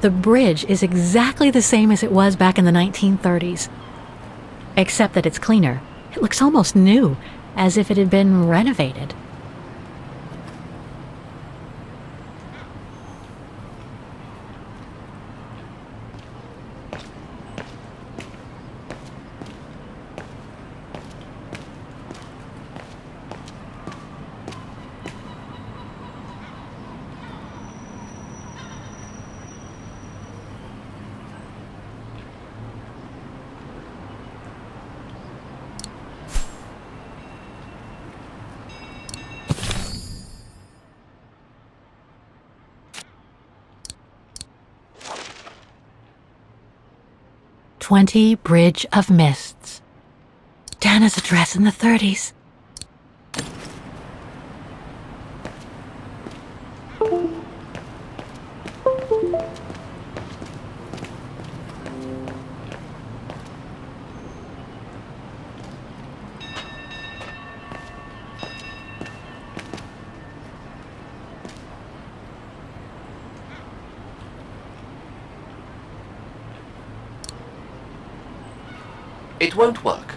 The bridge is exactly the same as it was back in the 1930s. Except that it's cleaner. It looks almost new, as if it had been renovated. Bridge of Mists. Dana's address in the 30s. It won't work.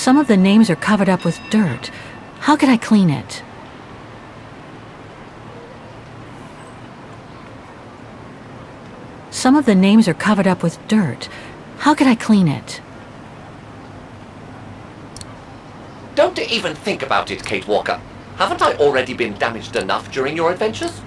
Some of the names are covered up with dirt. How could I clean it? Some of the names are covered up with dirt. How could I clean it? Don't even think about it, Kate Walker. Haven't I already been damaged enough during your adventures?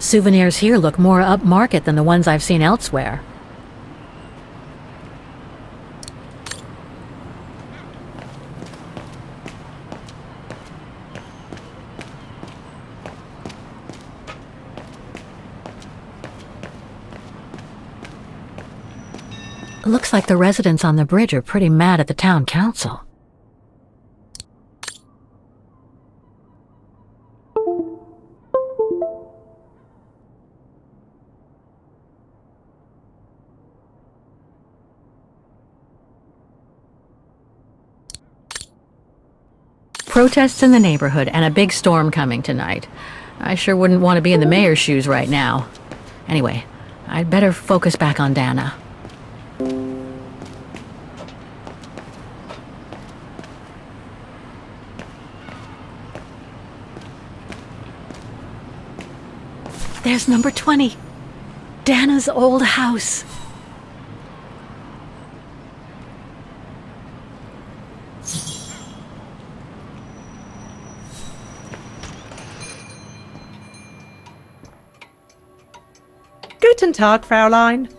Souvenirs here look more upmarket than the ones I've seen elsewhere. Looks like the residents on the bridge are pretty mad at the town council. Protests in the neighborhood and a big storm coming tonight. I sure wouldn't want to be in the mayor's shoes right now. Anyway, I'd better focus back on Dana. There's number 20. Dana's old house. Guten Tag, Fräulein.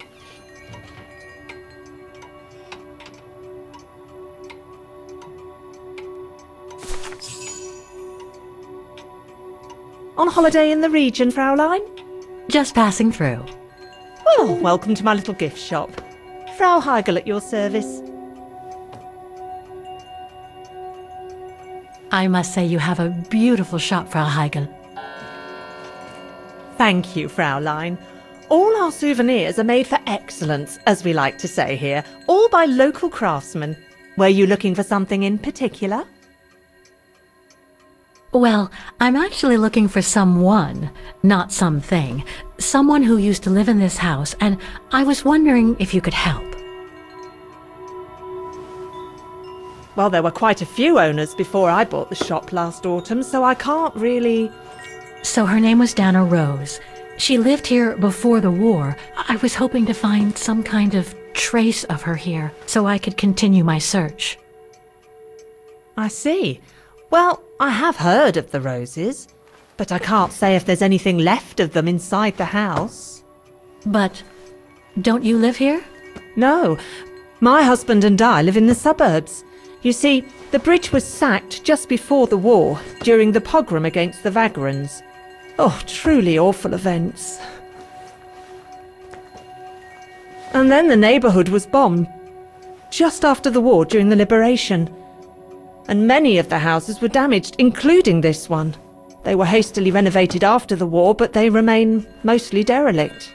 On holiday in the region, Fräulein? Just passing through. Well, welcome to my little gift shop. Frau Heigl at your service. I must say you have a beautiful shop, Frau Heigl. Thank you, Fräulein. All our souvenirs are made for excellence, as we like to say here, all by local craftsmen. Were you looking for something in particular? Well, I'm actually looking for someone, not something. Someone who used to live in this house, and I was wondering if you could help. Well, there were quite a few owners before I bought the shop last autumn, so I can't really... So her name was Dana Rose. She lived here before the war. I was hoping to find some kind of trace of her here, so I could continue my search. I see. Well, I have heard of the Roses, but I can't say if there's anything left of them inside the house. But don't you live here? No, my husband and I live in the suburbs. You see, the bridge was sacked just before the war, during the pogrom against the Vagrants. Oh, truly awful events. And then the neighbourhood was bombed, just after the war during the liberation. And many of the houses were damaged, including this one. They were hastily renovated after the war, but they remain mostly derelict.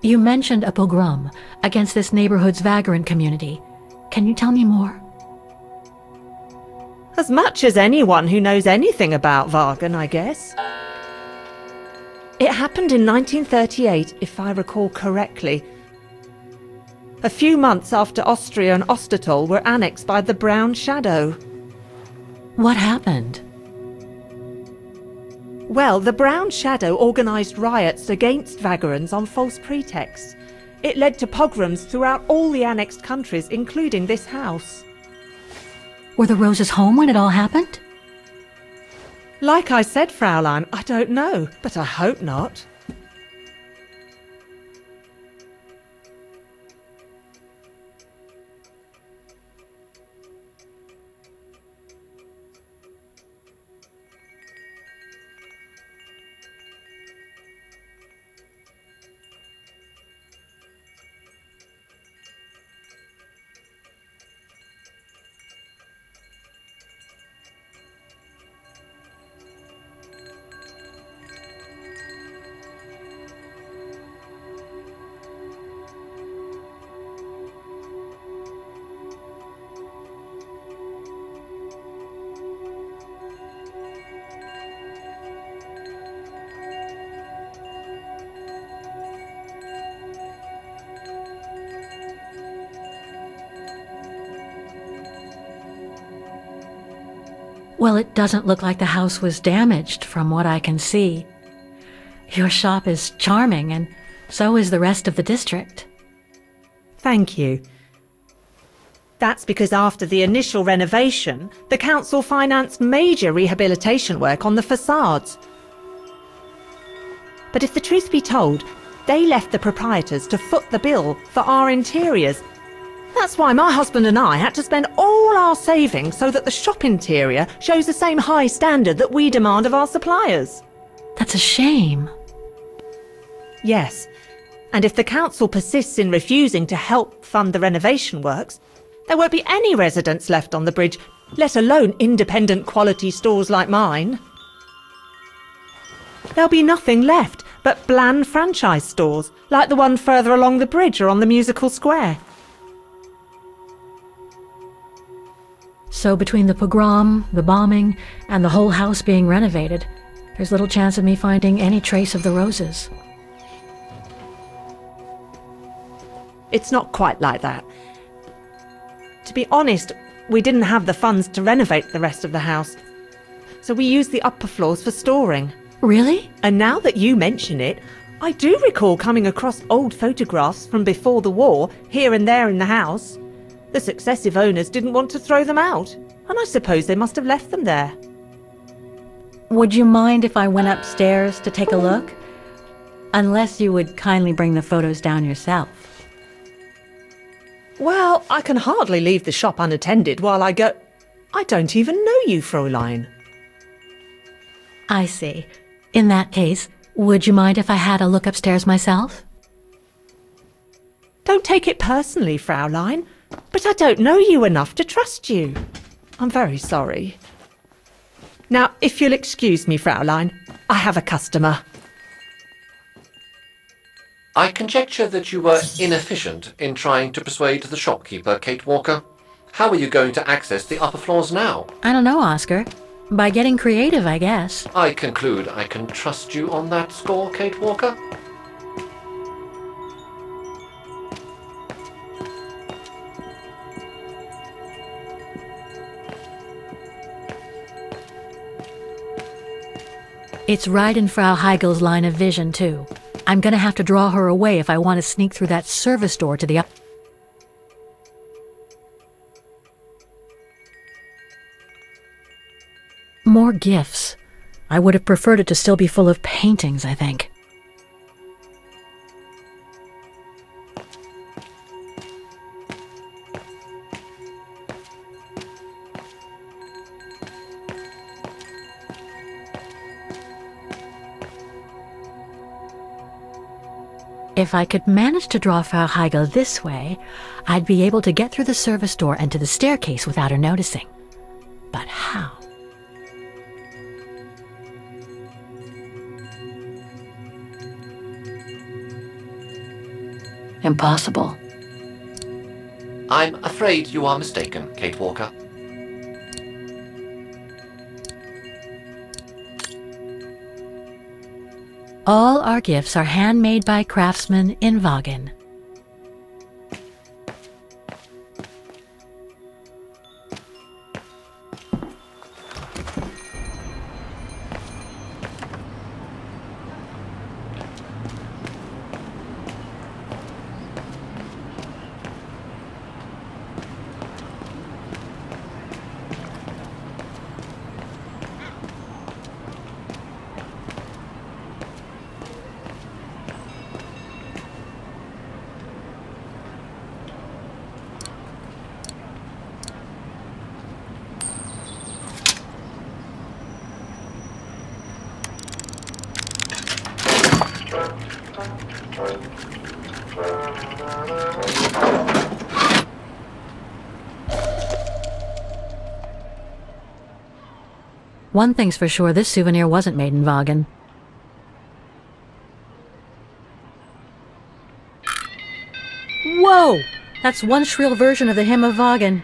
You mentioned a pogrom against this neighborhood's vagrant community. Can you tell me more? As much as anyone who knows anything about Wagen, I guess. It happened in 1938, if I recall correctly. A few months after Austria and Ostertal were annexed by the Brown Shadow. What happened? Well, the Brown Shadow organised riots against Vagrants on false pretexts. It led to pogroms throughout all the annexed countries, including this house. Were the Roses home when it all happened? Like I said, Fraulein, I don't know, but I hope not. Well, it doesn't look like the house was damaged from what I can see. Your shop is charming, and so is the rest of the district. Thank you. That's because after the initial renovation, the council financed major rehabilitation work on the facades. But if the truth be told, they left the proprietors to foot the bill for our interiors. That's why my husband and I had to spend all our savings so that the shop interior shows the same high standard that we demand of our suppliers. That's a shame. Yes, and if the council persists in refusing to help fund the renovation works, there won't be any residents left on the bridge, let alone independent quality stores like mine. There'll be nothing left but bland franchise stores, like the one further along the bridge or on the musical square. So between the pogrom, the bombing, and the whole house being renovated, there's little chance of me finding any trace of the roses. It's not quite like that. To be honest, we didn't have the funds to renovate the rest of the house, so we used the upper floors for storing. Really? And now that you mention it, I do recall coming across old photographs from before the war, here and there in the house. The successive owners didn't want to throw them out, and I suppose they must have left them there. Would you mind if I went upstairs to take a look? Unless you would kindly bring the photos down yourself. Well, I can hardly leave the shop unattended while I go... I don't even know you, Fräulein. I see. In that case, would you mind if I had a look upstairs myself? Don't take it personally, Fräulein, but I don't know you enough to trust you. I'm very sorry. Now, if you'll excuse me, Fräulein, I have a customer. I conjecture that you were inefficient in trying to persuade the shopkeeper, Kate Walker. How are you going to access the upper floors now? I don't know, Oscar. By getting creative, I guess. I conclude I can trust you on that score, Kate Walker? It's right in Frau Heigel's line of vision, too. I'm gonna have to draw her away if I want to sneak through that service door to the up... More gifts. I would have preferred it to still be full of paintings, I think. If I could manage to draw Frau Heigel this way, I'd be able to get through the service door and to the staircase without her noticing. But how? Impossible. I'm afraid you are mistaken, Kate Walker. All our gifts are handmade by craftsmen in Vagen. One thing's for sure, this souvenir wasn't made in Vagen. Whoa! That's one shrill version of the Hymn of Vagen.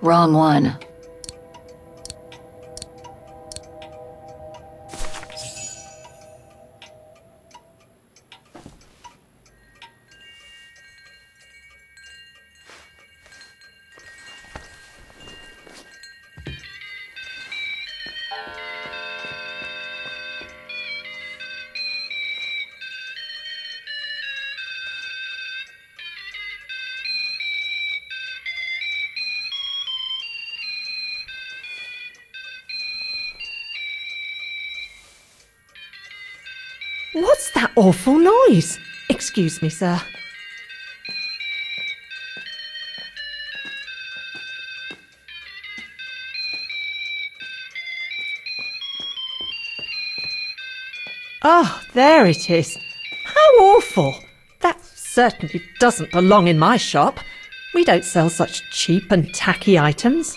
Wrong one. What's that awful noise? Excuse me, sir. Oh, there it is. How awful! That certainly doesn't belong in my shop. We don't sell such cheap and tacky items.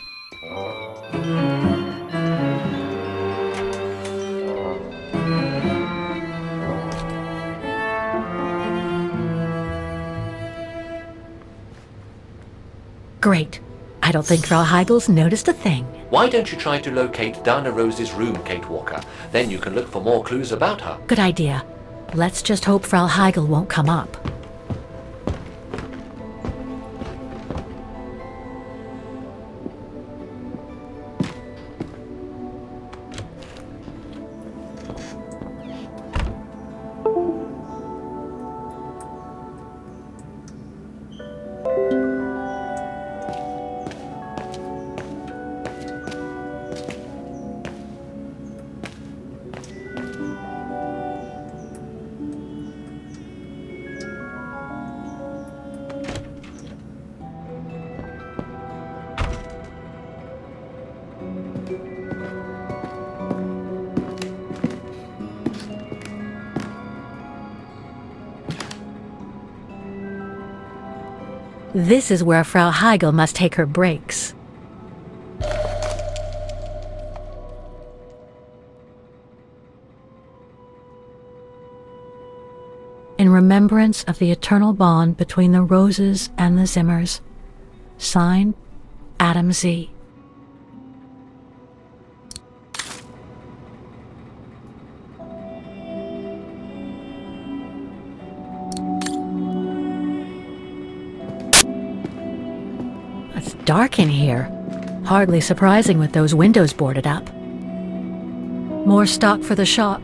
Great. I don't think Frau Heigel's noticed a thing. Why don't you try to locate Diana Rose's room, Kate Walker? Then you can look for more clues about her. Good idea. Let's just hope Frau Heigel won't come up. This is where Frau Heigel must take her breaks. In remembrance of the eternal bond between the Roses and the Zimmers. Signed, Adam Z. It's dark in here. Hardly surprising with those windows boarded up. More stock for the shop.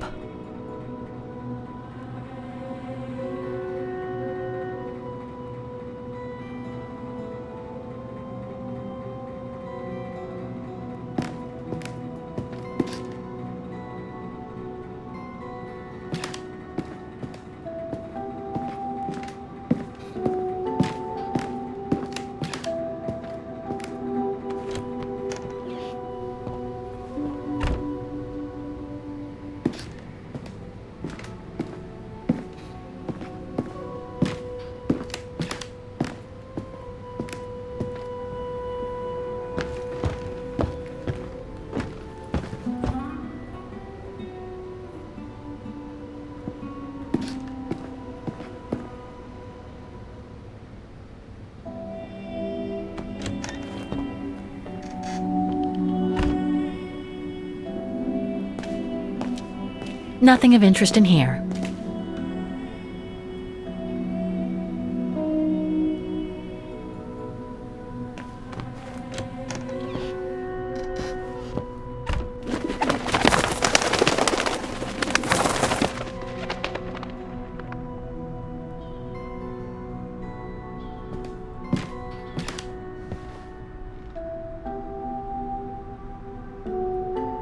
Nothing of interest in here.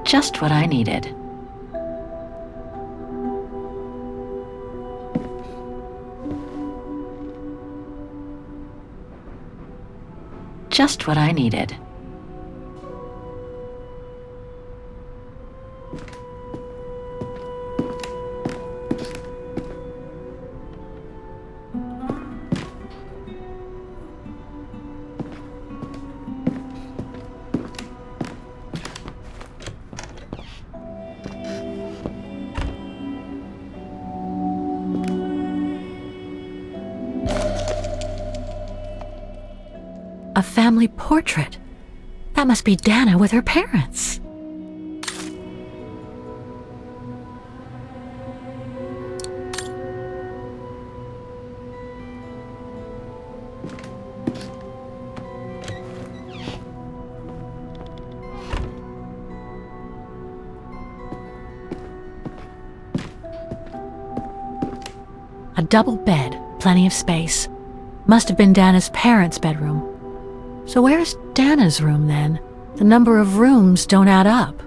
Just what I needed. Just what I needed. A family portrait. That must be Dana with her parents. A double bed, plenty of space. Must have been Dana's parents' bedroom. So where's Dana's room then? The number of rooms don't add up.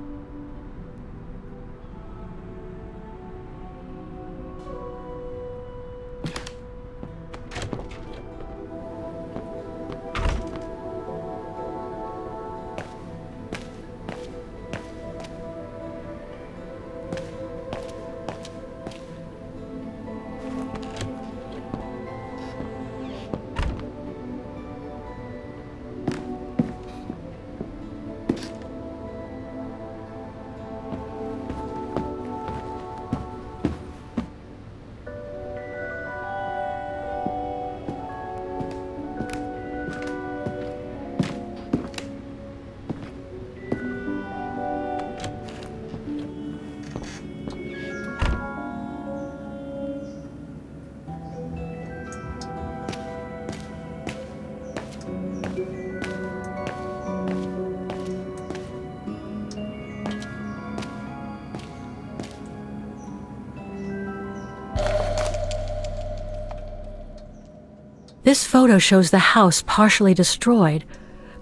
This photo shows the house partially destroyed.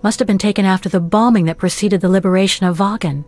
Must have been taken after the bombing that preceded the liberation of Vagan.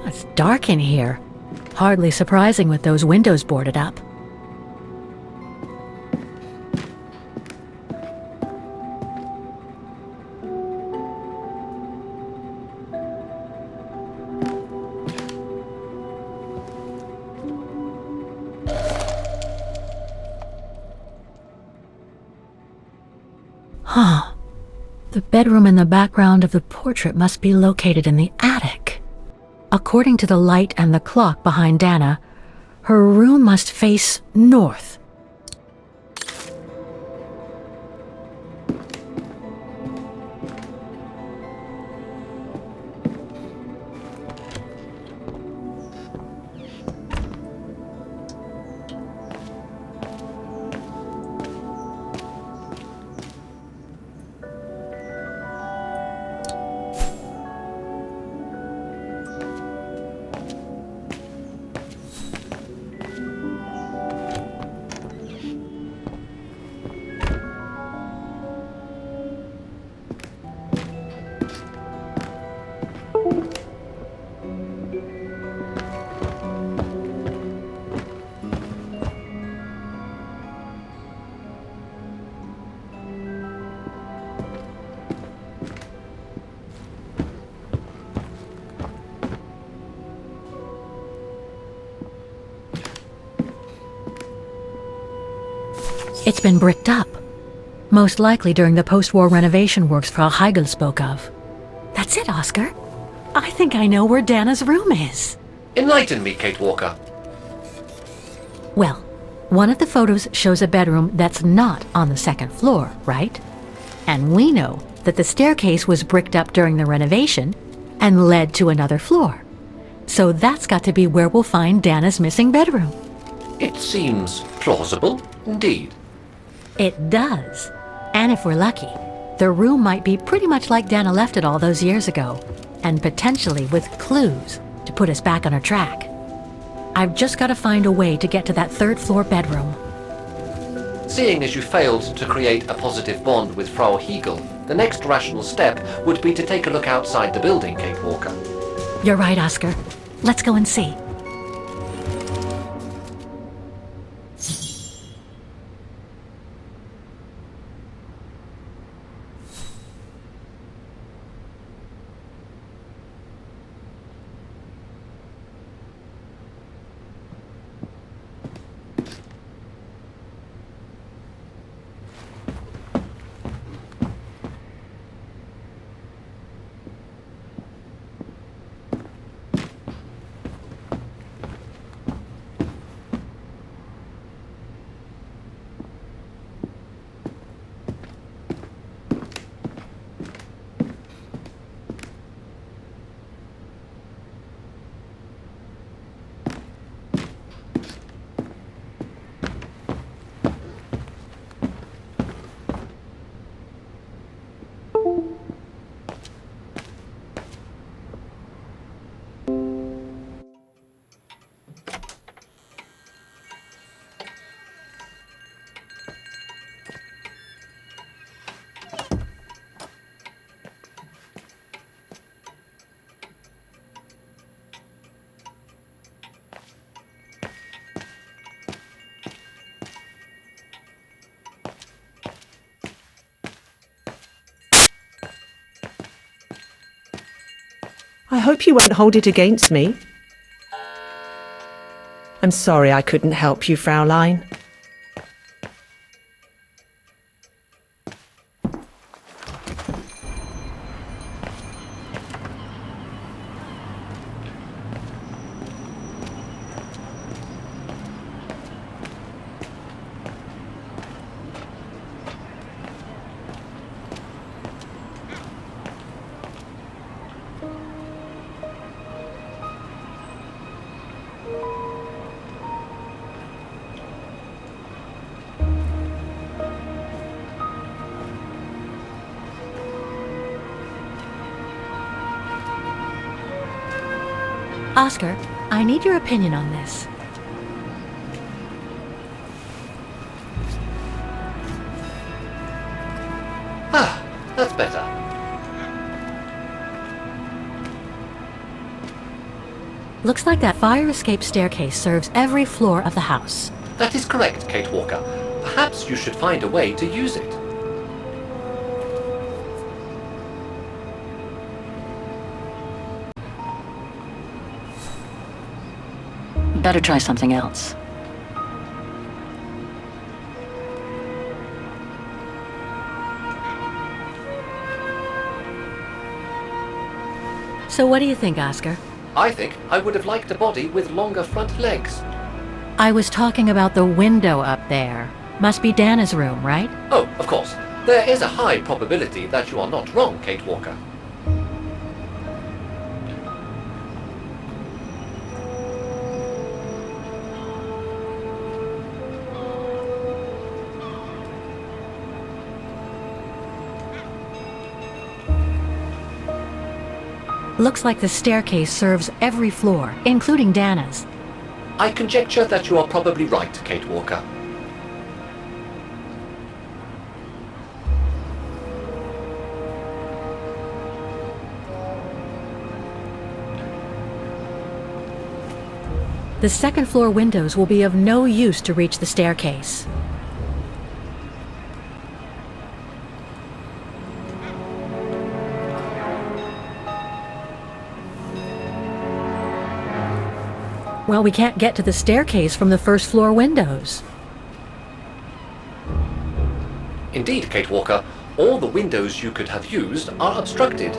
It's dark in here. Hardly surprising with those windows boarded up. Huh. The bedroom in the background of the portrait must be located in the attic. According to the light and the clock behind Dana, her room must face north. It's been bricked up. Most likely during the post-war renovation works Frau Heigl spoke of. That's it, Oscar. I think I know where Dana's room is. Enlighten me, Kate Walker. Well, one of the photos shows a bedroom that's not on the second floor, right? And we know that the staircase was bricked up during the renovation and led to another floor. So that's got to be where we'll find Dana's missing bedroom. It seems plausible, indeed. It does. And if we're lucky, the room might be pretty much like Dana left it all those years ago, and potentially with clues to put us back on our track. I've just got to find a way to get to that third floor bedroom. Seeing as you failed to create a positive bond with Frau Heigl, the next rational step would be to take a look outside the building, Kate Walker. You're right, Oscar. Let's go and see. I hope you won't hold it against me. I'm sorry I couldn't help you, Fraulein. Oscar, I need your opinion on this. Ah, that's better. Looks like that fire escape staircase serves every floor of the house. That is correct, Kate Walker. Perhaps you should find a way to use it. Better try something else. So what do you think, Oscar? I think I would have liked a body with longer front legs. I was talking about the window up there. Must be Dana's room, right? Oh, of course. There is a high probability that you are not wrong, Kate Walker. Looks like the staircase serves every floor, including Dana's. I conjecture that you are probably right, Kate Walker. The second floor windows will be of no use to reach the staircase. Well, we can't get to the staircase from the first floor windows. Indeed, Kate Walker, all the windows you could have used are obstructed.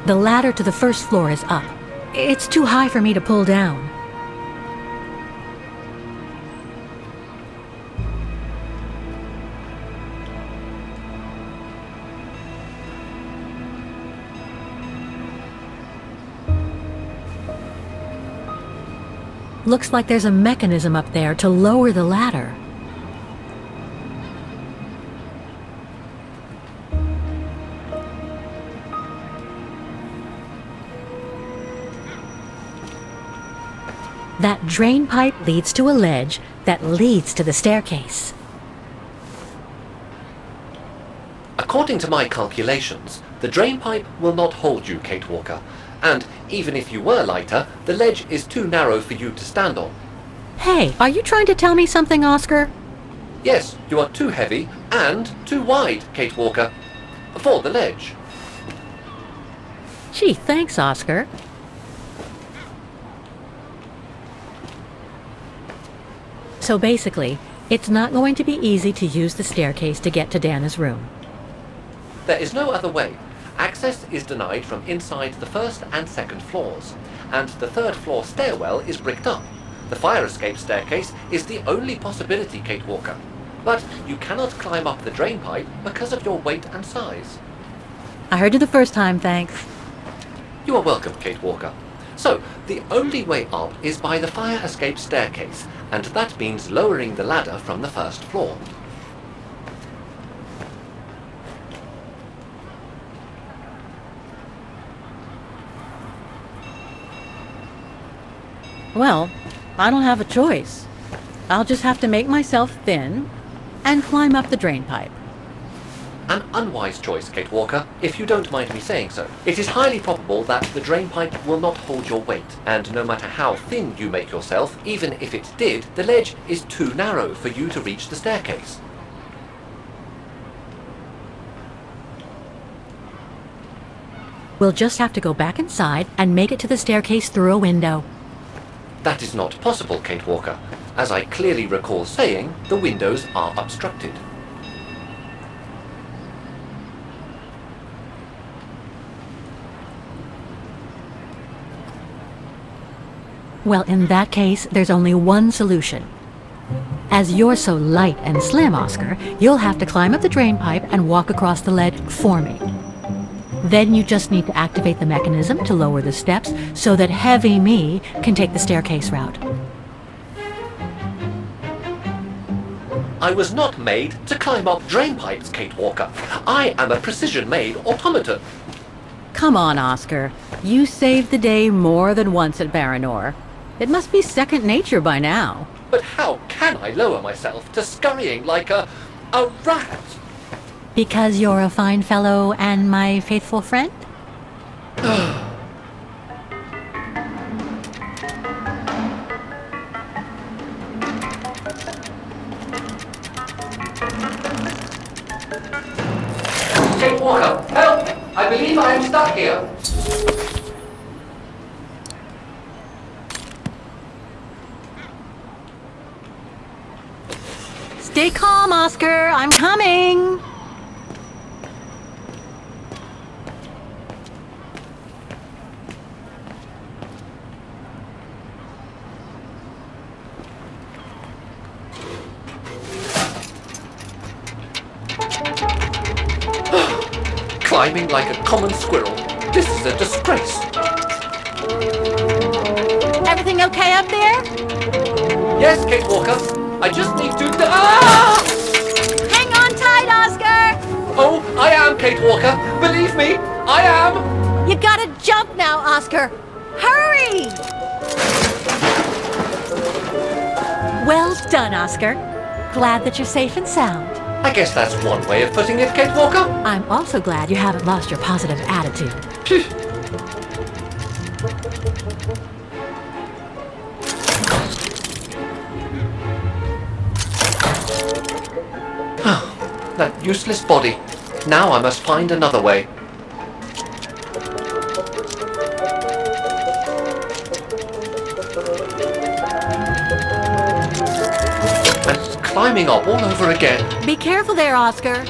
The ladder to the first floor is up. It's too high for me to pull down. Looks like there's a mechanism up there to lower the ladder. That drain pipe leads to a ledge that leads to the staircase. According to my calculations, the drain pipe will not hold you, Kate Walker. And even if you were lighter, the ledge is too narrow for you to stand on. Hey, are you trying to tell me something, Oscar? Yes, you are too heavy and too wide, Kate Walker, for the ledge. Gee, thanks, Oscar. So basically, it's not going to be easy to use the staircase to get to Dana's room. There is no other way. Access is denied from inside the first and second floors, and the third floor stairwell is bricked up. The fire escape staircase is the only possibility, Kate Walker. But you cannot climb up the drain pipe because of your weight and size. I heard you the first time, thanks. You are welcome, Kate Walker. So, the only way up is by the fire escape staircase, and that means lowering the ladder from the first floor. Well, I don't have a choice. I'll just have to make myself thin and climb up the drain pipe. An unwise choice, Kate Walker, if you don't mind me saying so. It is highly probable that the drain pipe will not hold your weight, and no matter how thin you make yourself, even if it did, the ledge is too narrow for you to reach the staircase. We'll just have to go back inside and make it to the staircase through a window. That is not possible, Kate Walker. As I clearly recall saying, the windows are obstructed. Well, in that case, there's only one solution. As you're so light and slim, Oscar, you'll have to climb up the drain pipe and walk across the ledge for me. Then you just need to activate the mechanism to lower the steps so that heavy me can take the staircase route. I was not made to climb up drain pipes, Kate Walker. I am a precision-made automaton. Come on, Oscar. You saved the day more than once at Baranor. It must be second nature by now. But how can I lower myself to scurrying like a rat? Because you're a fine fellow and my faithful friend? Kate Walker, help! I believe I am stuck here. Stay calm, Oscar. I'm coming. Climbing like a common squirrel. This is a disgrace. Everything okay up there? Yes, Kate Walker. I just need to... Ah! Hang on tight, Oscar. Oh, I am Kate Walker. Believe me, I am. You gotta jump now, Oscar. Hurry! Well done, Oscar. Glad that you're safe and sound. I guess that's one way of putting it, Kate Walker. I'm also glad you haven't lost your positive attitude. Phew. That useless body. Now I must find another way. And climbing up all over again. Be careful there, Oscar.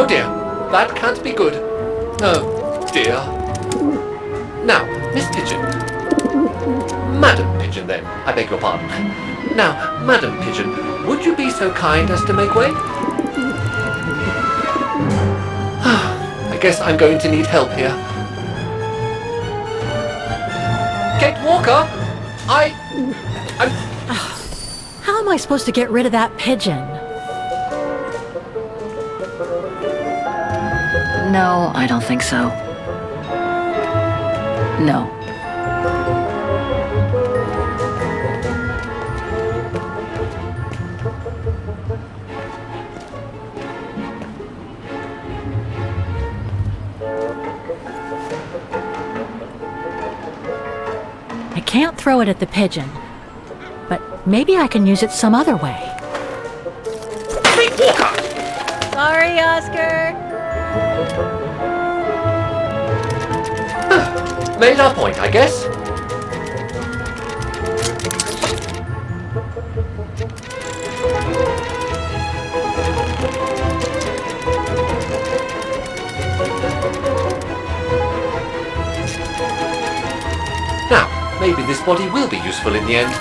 Oh dear, that can't be good. Oh dear. Now, Miss Pigeon. Madam Pigeon then, I beg your pardon. Now, Madam Pigeon, would you be so kind as to make way? I guess I'm going to need help here. Kate Walker, I'm... How am I supposed to get rid of that pigeon? No, I don't think so. No. I can't throw it at the pigeon, but maybe I can use it some other way. Kate Walker! Sorry, Oscar. Made our point, I guess. this body will be useful in the end.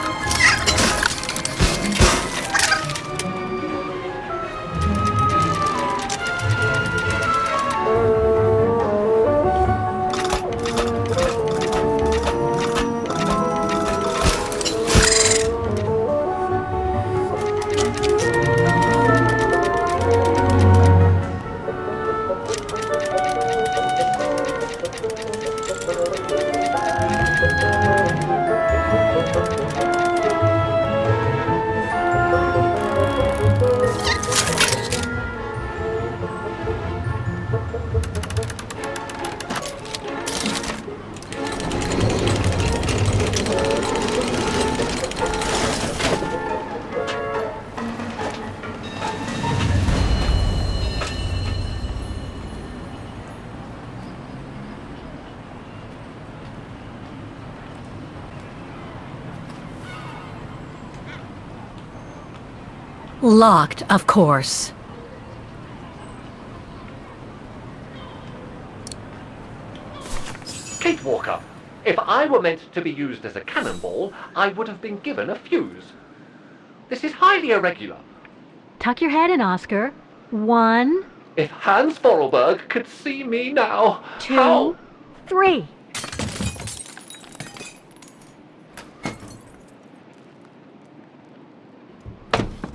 Locked, of course. Kate Walker, if I were meant to be used as a cannonball, I would have been given a fuse. This is highly irregular. Tuck your head in, Oscar. 1, If Hans Vorarlberg could see me now, 2, how... 3.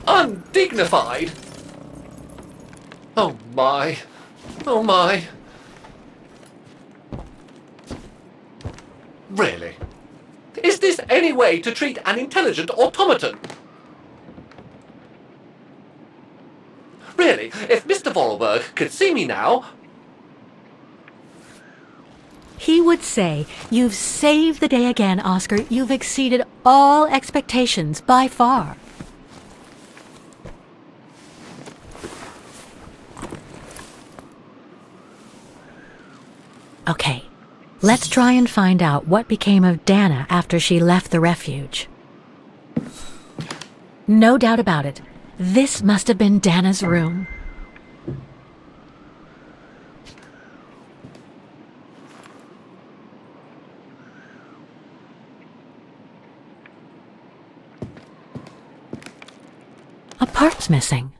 Undignified! Oh my. Oh my. Really? Is this any way to treat an intelligent automaton? Really, if Mr. Vorarlberg could see me now... He would say, "You've saved the day again, Oscar. You've exceeded all expectations by far." Okay, let's try and find out what became of Dana after she left the refuge. No doubt about it, this must have been Dana's room. A part's missing.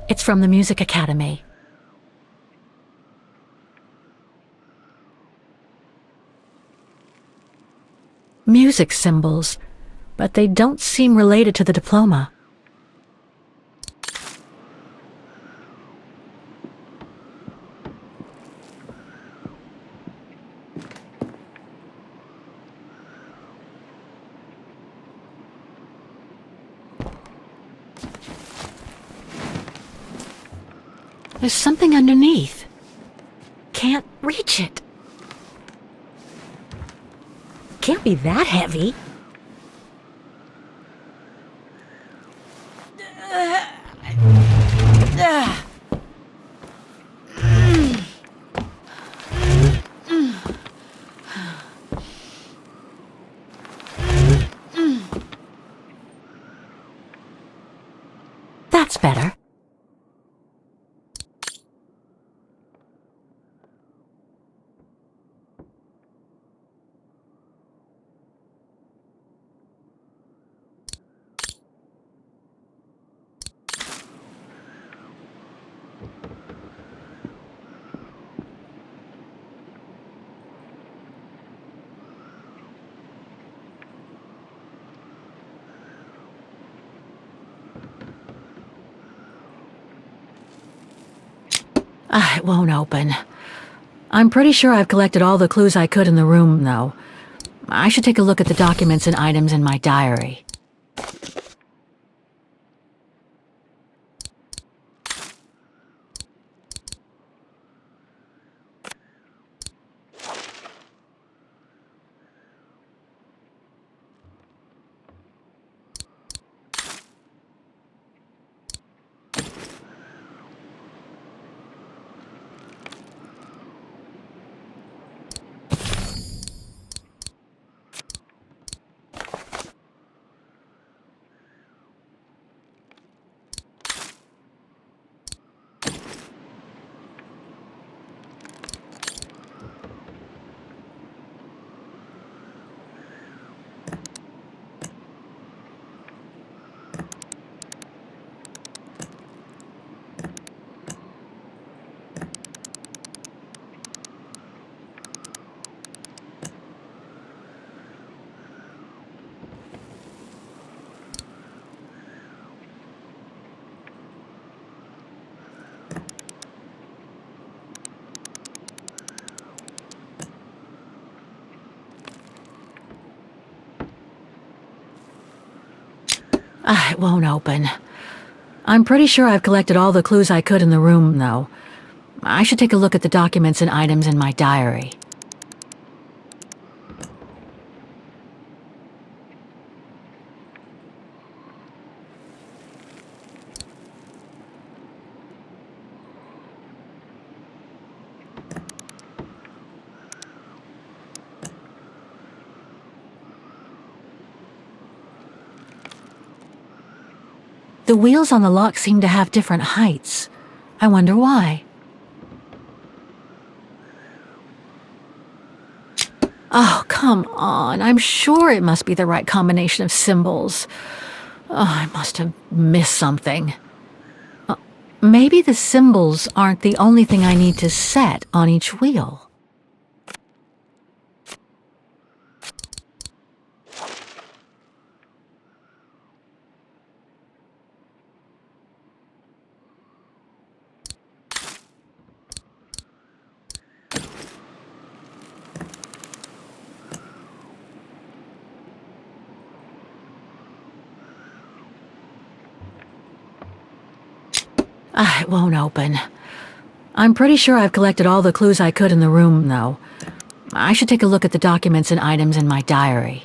It's from the Music Academy. Music symbols, but they don't seem related to the diploma. There's something underneath. Can't reach it. Can't be that heavy. That's better. It won't open. I'm pretty sure I've collected all the clues I could in the room, though. I should take a look at the documents and items in my diary. It won't open. I'm pretty sure I've collected all the clues I could in the room, though. I should take a look at the documents and items in my diary. The wheels on the lock seem to have different heights. I wonder why. Oh, come on. I'm sure it must be the right combination of symbols. Oh, I must have missed something. Maybe the symbols aren't the only thing I need to set on each wheel. It won't open. I'm pretty sure I've collected all the clues I could in the room, though. I should take a look at the documents and items in my diary.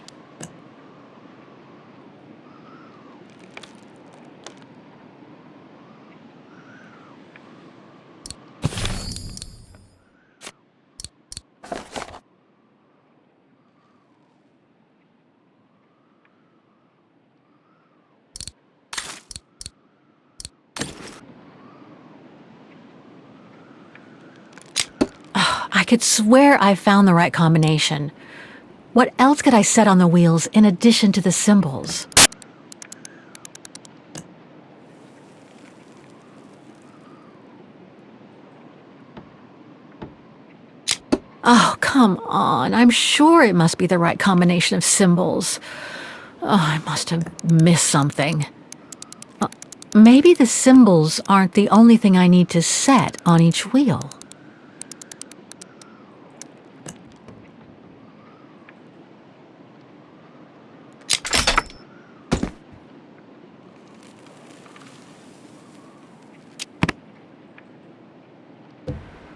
I could swear I found the right combination. What else could I set on the wheels in addition to the symbols? Oh, come on. I'm sure it must be the right combination of symbols. Oh, I must have missed something. Maybe the symbols aren't the only thing I need to set on each wheel.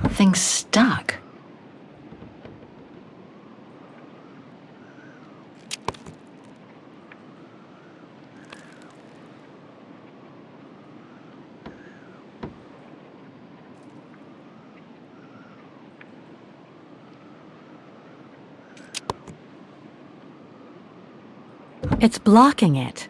Thing's stuck. It's blocking it.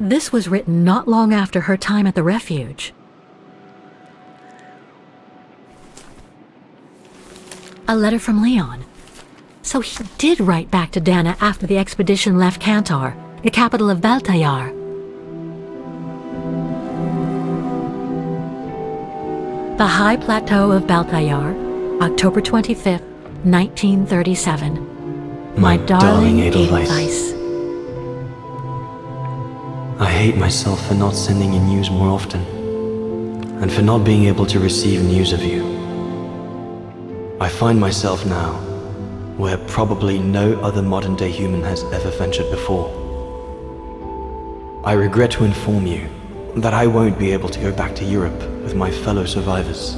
This was written not long after her time at the refuge. A letter from Leon. So he did write back to Dana after the expedition left Kantar, the capital of Baltayar. The High Plateau of Baltayar, October 25th, 1937. My darling Edelweiss. I hate myself for not sending you news more often, and for not being able to receive news of you. I find myself now where probably no other modern-day human has ever ventured before. I regret to inform you that I won't be able to go back to Europe with my fellow survivors.